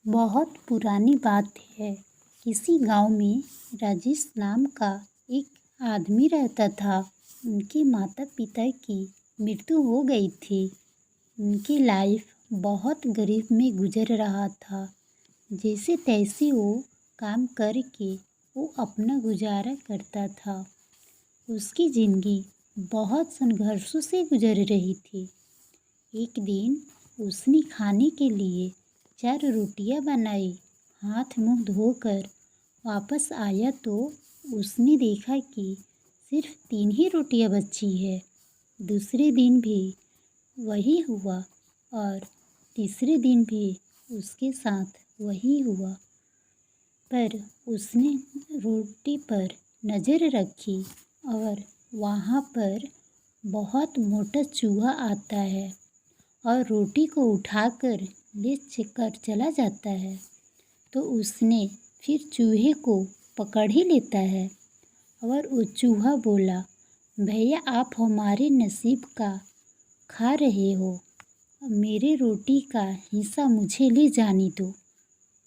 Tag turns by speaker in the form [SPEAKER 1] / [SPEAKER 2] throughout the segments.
[SPEAKER 1] बहुत पुरानी बात है। किसी गांव में राजेश नाम का एक आदमी रहता था। उनके माता पिता की मृत्यु हो गई थी। उनकी लाइफ बहुत गरीब में गुजर रहा था। जैसे तैसे वो काम करके वो अपना गुजारा करता था। उसकी ज़िंदगी बहुत संघर्षों से गुजर रही थी। एक दिन उसने खाने के लिए 4 रोटियां बनाई। हाथ मुंह धोकर वापस आया तो उसने देखा कि सिर्फ 3 ही रोटियां बची है। दूसरे दिन भी वही हुआ और तीसरे दिन भी उसके साथ वही हुआ। पर उसने रोटी पर नज़र रखी और वहाँ पर बहुत मोटा चूहा आता है और रोटी को उठाकर ले कर चला जाता है। तो उसने फिर चूहे को पकड़ ही लेता है और वो चूहा बोला, भैया आप हमारे नसीब का खा रहे हो, मेरे रोटी का हिस्सा मुझे ले जाने दो।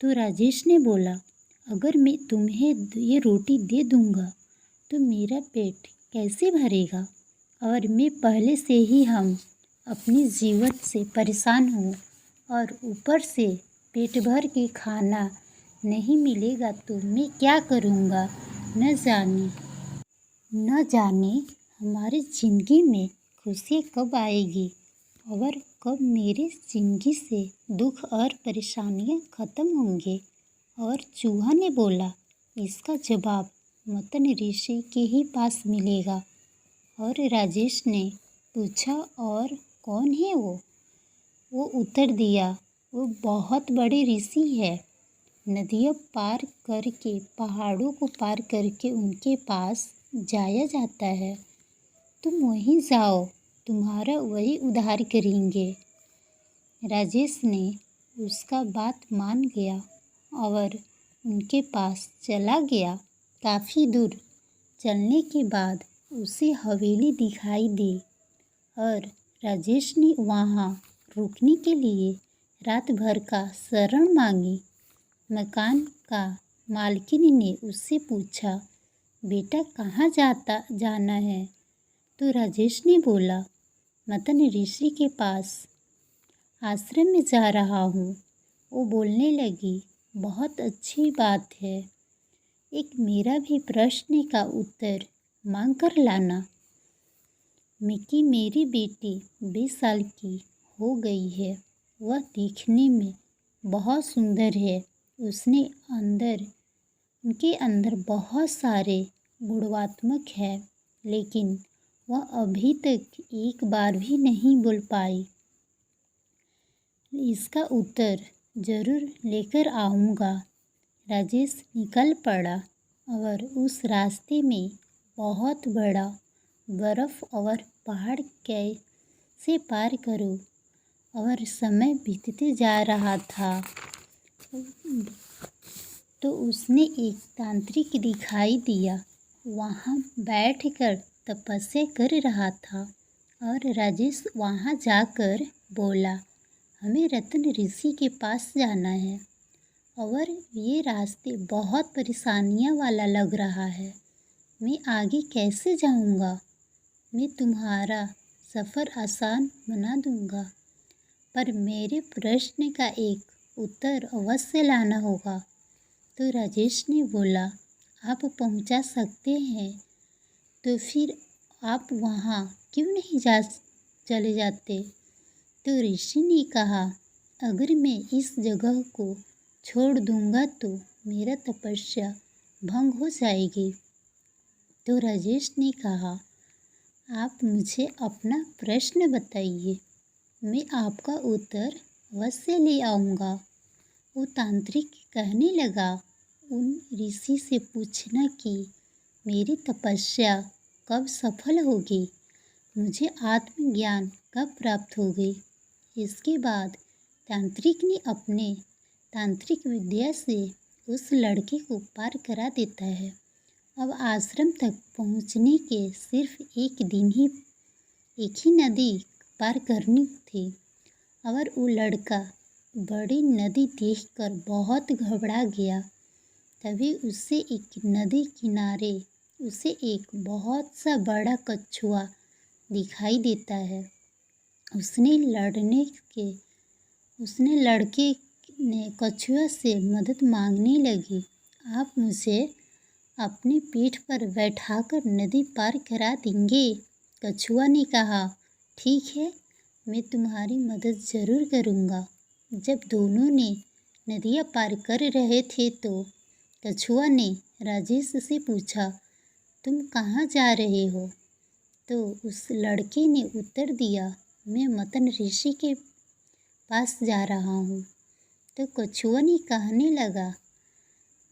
[SPEAKER 1] तो राजेश ने बोला, अगर मैं तुम्हें ये रोटी दे दूँगा तो मेरा पेट कैसे भरेगा, और मैं पहले से ही हम अपनी जीवन से परेशान हूँ और ऊपर से पेट भर के खाना नहीं मिलेगा तो मैं क्या करूँगा। न जाने हमारी ज़िंदगी में खुशी कब आएगी और कब मेरी ज़िंदगी से दुख और परेशानियाँ ख़त्म होंगे। और चूहा ने बोला, इसका जवाब मतन ऋषि के ही पास मिलेगा। और राजेश ने पूछा, और कौन है वो? वो उत्तर दिया, वो बहुत बड़े ऋषि है। नदियों पार करके, पहाड़ों को पार करके उनके पास जाया जाता है। तुम वहीं जाओ, तुम्हारा वही उद्धार करेंगे। राजेश ने उसका बात मान गया और उनके पास चला गया। काफ़ी दूर चलने के बाद उसे हवेली दिखाई दी और राजेश ने वहाँ रुकने के लिए रात भर का शरण मांगी। मकान का मालकिन ने उससे पूछा, बेटा कहाँ जाना है? तो राजेश ने बोला, मतन ऋषि के पास आश्रम में जा रहा हूँ। वो बोलने लगी, बहुत अच्छी बात है। एक मेरा भी प्रश्न का उत्तर मांग कर लाना। मिकी मेरी बेटी 20 साल की हो गई है। वह दिखने में बहुत सुंदर है। उनके अंदर बहुत सारे गुणात्मक है, लेकिन वह अभी तक एक बार भी नहीं बोल पाई। इसका उत्तर ज़रूर लेकर आऊँगा। राजेश निकल पड़ा और उस रास्ते में बहुत बड़ा बर्फ़ और पहाड़ कैसे पार करूँ, और समय बीतते जा रहा था। तो उसने एक तांत्रिक दिखाई दिया, वहाँ बैठकर तपस्या कर रहा था। और राजेश वहाँ जाकर बोला, हमें रतन ऋषि के पास जाना है और ये रास्ते बहुत परेशानियाँ वाला लग रहा है। मैं आगे कैसे जाऊँगा? मैं तुम्हारा सफ़र आसान बना दूँगा, पर मेरे प्रश्न का एक उत्तर अवश्य लाना होगा। तो राजेश ने बोला, आप पहुँचा सकते हैं तो फिर आप वहाँ क्यों नहीं चले जाते? तो ऋषि ने कहा, अगर मैं इस जगह को छोड़ दूँगा तो मेरा तपस्या भंग हो जाएगी। तो राजेश ने कहा, आप मुझे अपना प्रश्न बताइए, मैं आपका उत्तर अवश्य ले आऊँगा। वो तांत्रिक कहने लगा, उन ऋषि से पूछना कि मेरी तपस्या कब सफल होगी, मुझे आत्मज्ञान कब प्राप्त होगी। इसके बाद तांत्रिक ने अपने तांत्रिक विद्या से उस लड़के को पार करा देता है। अब आश्रम तक पहुंचने के सिर्फ एक ही नदी पार करनी थी और वो लड़का बड़ी नदी देखकर बहुत घबरा गया। तभी उसे एक नदी किनारे उसे एक बहुत सा बड़ा कछुआ दिखाई देता है। उसने लड़के ने कछुआ से मदद मांगने लगी। आप मुझे अपनी पीठ पर बैठाकर नदी पार करा देंगे? कछुआ ने कहा। ठीक है, मैं तुम्हारी मदद ज़रूर करूँगा। जब दोनों ने नदियाँ पार कर रहे थे तो कछुआ ने राजेश से पूछा, तुम कहाँ जा रहे हो? तो उस लड़के ने उत्तर दिया, मैं मंथन ऋषि के पास जा रहा हूँ। तो कछुआ ने कहने लगा,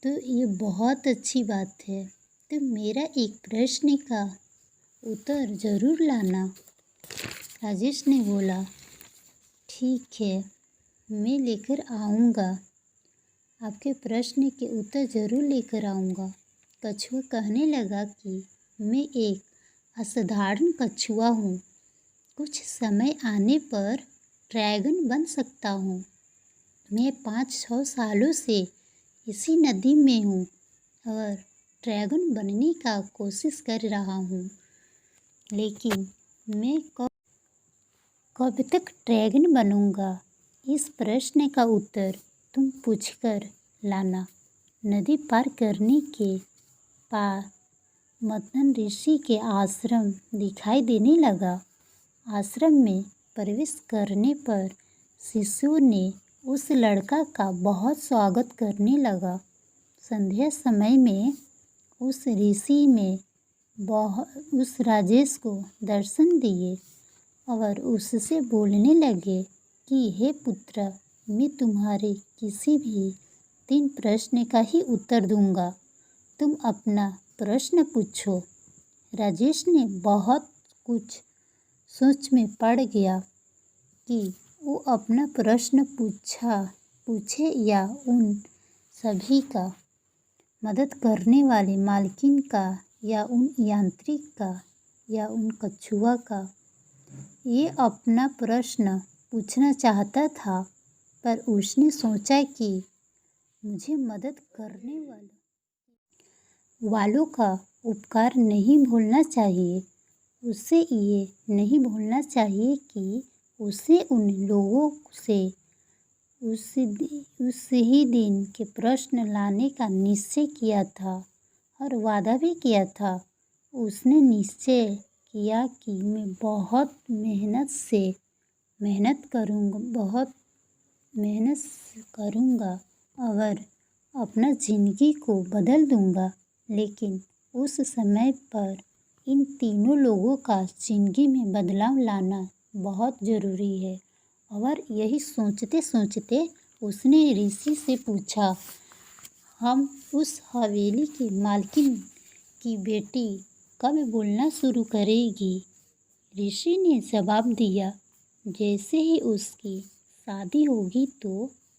[SPEAKER 1] तो ये बहुत अच्छी बात है, तो मेरा एक प्रश्न का उत्तर ज़रूर लाना। राजेश ने बोला, ठीक है, मैं लेकर आऊँगा, आपके प्रश्न के उत्तर ज़रूर लेकर आऊँगा। कछुआ कहने लगा कि मैं एक असाधारण कछुआ हूँ, कुछ समय आने पर ड्रैगन बन सकता हूँ। मैं 5-6 सालों से इसी नदी में हूँ और ड्रैगन बनने का कोशिश कर रहा हूँ, लेकिन मैं कब तक ड्रैगन बनूँगा, इस प्रश्न का उत्तर तुम पूछकर लाना। नदी पार करने के पार मंथन ऋषि के आश्रम दिखाई देने लगा। आश्रम में प्रवेश करने पर शिशुओं ने उस लड़का का बहुत स्वागत करने लगा। संध्या समय में उस ऋषि ने उस राजेश को दर्शन दिए और उससे बोलने लगे कि हे पुत्र, मैं तुम्हारे किसी भी 3 प्रश्न का ही उत्तर दूंगा, तुम अपना प्रश्न पूछो। राजेश ने बहुत कुछ सोच में पड़ गया कि वो अपना प्रश्न पूछे या उन सभी का मदद करने वाले मालकिन का या उन यांत्रिक का या उन कछुआ का। ये अपना प्रश्न पूछना चाहता था, पर उसने सोचा कि मुझे मदद करने वालों का उपकार नहीं भूलना चाहिए। उसे ये नहीं भूलना चाहिए कि उसे उन लोगों से उस ही दिन के प्रश्न लाने का निश्चय किया था और वादा भी किया था। उसने निश्चय किया कि मैं बहुत मेहनत करूँगा और अपना ज़िंदगी को बदल दूँगा, लेकिन उस समय पर इन तीनों लोगों का ज़िंदगी में बदलाव लाना बहुत ज़रूरी है। और यही सोचते सोचते उसने ऋषि से पूछा, हम उस हवेली की मालकिन की बेटी कब बोलना शुरू करेगी? ऋषि ने जवाब दिया, जैसे ही उसकी शादी होगी तो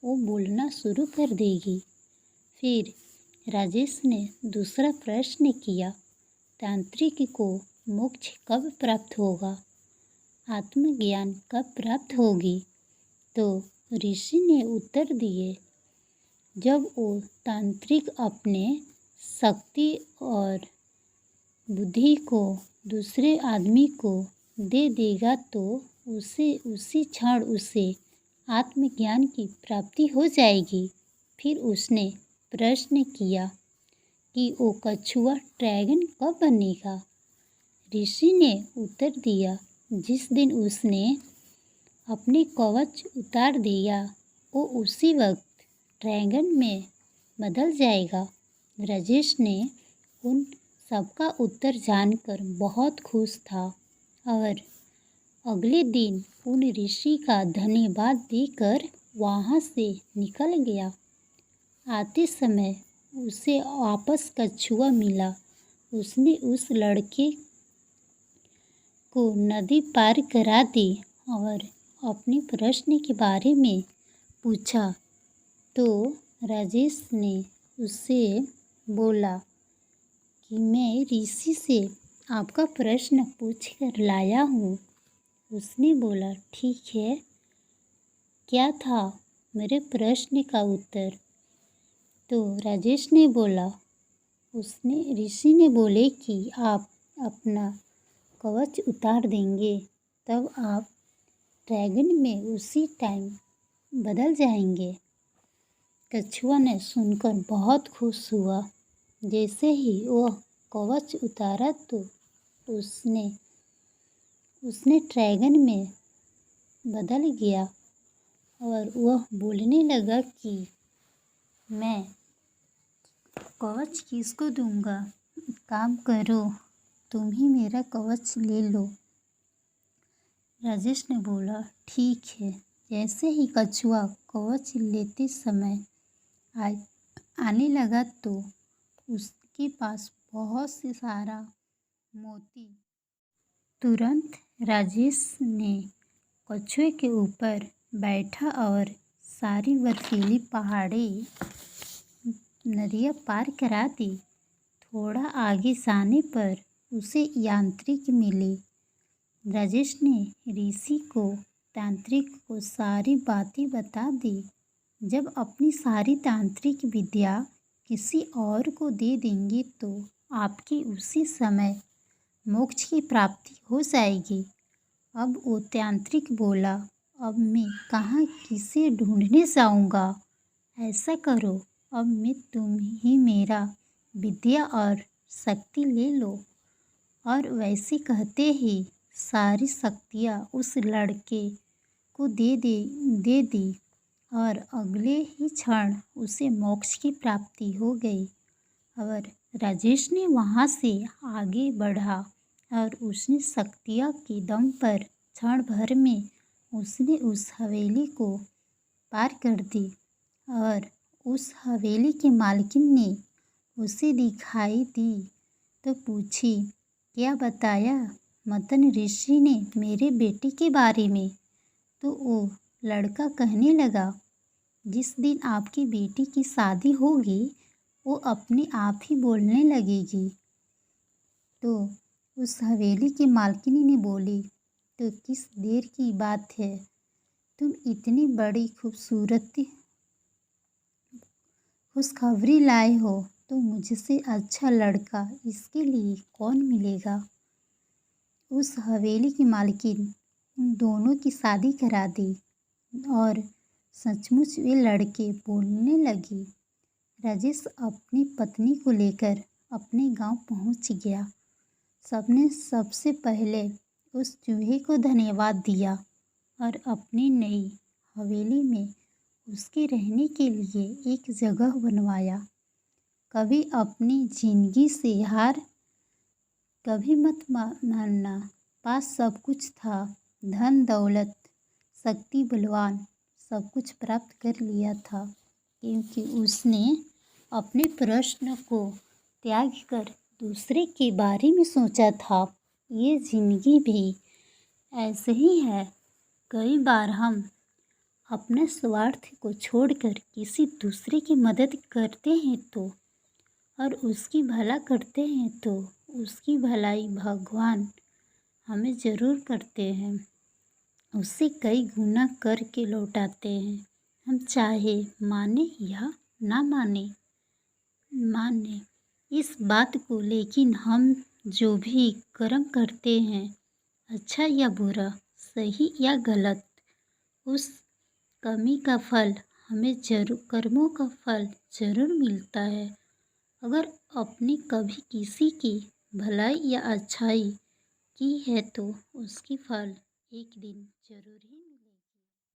[SPEAKER 1] वो बोलना शुरू कर देगी। फिर राजेश ने दूसरा प्रश्न किया, तांत्रिक को मोक्ष कब प्राप्त होगा? आत्मज्ञान कब प्राप्त होगी? तो ऋषि ने उत्तर दिए, जब वो तांत्रिक अपने शक्ति और बुद्धि को दूसरे आदमी को दे देगा तो उसी क्षण उसे आत्मज्ञान की प्राप्ति हो जाएगी। फिर उसने प्रश्न किया कि वो कछुआ ड्रैगन कब बनेगा? ऋषि ने उत्तर दिया, जिस दिन उसने अपने कवच उतार दिया वो उसी वक्त ड्रैगन में बदल जाएगा। राजेश ने उन सबका उत्तर जानकर बहुत खुश था और अगले दिन उन ऋषि का धन्यवाद देकर वहाँ से निकल गया। आते समय उसे वापस कछुआ मिला। उसने उस लड़के को नदी पार करा दी और अपने प्रश्न के बारे में पूछा तो राजेश ने उससे बोला कि मैं ऋषि से आपका प्रश्न पूछ कर लाया हूँ। उसने बोला, ठीक है, क्या था? मेरे प्रश्न का उत्तर। तो राजेश ने बोला, ऋषि ने बोले कि आप अपना कवच उतार देंगे तब आप ड्रैगन में उसी टाइम बदल जाएंगे। कछुआ ने सुनकर बहुत खुश हुआ। जैसे ही वह कवच उतारा तो उसने ड्रैगन में बदल गया और वह बोलने लगा कि मैं कवच किसको दूंगा, काम करो, तुम ही मेरा कवच ले लो। राजेश ने बोला, ठीक है। जैसे ही कछुआ कवच लेते समय आने लगा तो उसके पास बहुत से सारा मोती। तुरंत राजेश ने कछुए के ऊपर बैठा और सारी बर्फीली पहाड़ी नदियाँ पार करा दी। थोड़ा आगे जाने पर उसे यांत्रिक मिली। राजेश ने ऋषि को तांत्रिक को सारी बातें बता दी। जब अपनी सारी तांत्रिक विद्या किसी और को दे देंगे तो आपकी उसी समय मोक्ष की प्राप्ति हो जाएगी। अब वो तांत्रिक बोला, अब मैं कहाँ किसे ढूंढने जाऊँगा। ऐसा करो, अब मैं तुम ही मेरा विद्या और शक्ति ले लो। और वैसे कहते ही सारी शक्तियाँ उस लड़के को दे दी और अगले ही क्षण उसे मोक्ष की प्राप्ति हो गई। और राजेश ने वहाँ से आगे बढ़ा और उसने शक्तियाँ के दम पर क्षण भर में उसने उस हवेली को पार कर दी। और उस हवेली की मालकिन ने उसे दिखाई दी तो पूछी, क्या बताया मंथन ऋषि ने मेरे बेटे के बारे में? तो वो लड़का कहने लगा, जिस दिन आपकी बेटी की शादी होगी वो अपने आप ही बोलने लगेगी। तो उस हवेली की मालकिनी ने बोली, तो किस देर की बात है, तुम इतनी बड़ी खूबसूरती खुशखबरी लाए हो तो मुझसे अच्छा लड़का इसके लिए कौन मिलेगा। उस हवेली की मालकिन उन दोनों की शादी करा दी और सचमुच वे लड़के बोलने लगी। राजेश अपनी पत्नी को लेकर अपने गांव पहुंच गया। सबने सबसे पहले उस चूहे को धन्यवाद दिया और अपनी नई हवेली में उसके रहने के लिए एक जगह बनवाया। कभी अपनी जिंदगी से हार कभी मत मानना। पास सब कुछ था, धन दौलत शक्ति बलवान सब कुछ प्राप्त कर लिया था, क्योंकि उसने अपने प्रश्न को त्याग कर दूसरे के बारे में सोचा था। ये जिंदगी भी ऐसे ही है। कई बार हम अपने स्वार्थ को छोड़कर किसी दूसरे की मदद करते हैं तो और उसकी भला करते हैं तो उसकी भलाई भगवान हमें ज़रूर करते हैं, उससे कई गुना करके लौटाते हैं। हम चाहे माने या ना माने इस बात को, लेकिन हम जो भी कर्म करते हैं, अच्छा या बुरा, सही या गलत, उस कर्मों का फल ज़रूर मिलता है। अगर आपने कभी किसी की भलाई या अच्छाई की है तो उसकी फल एक दिन ज़रूर ही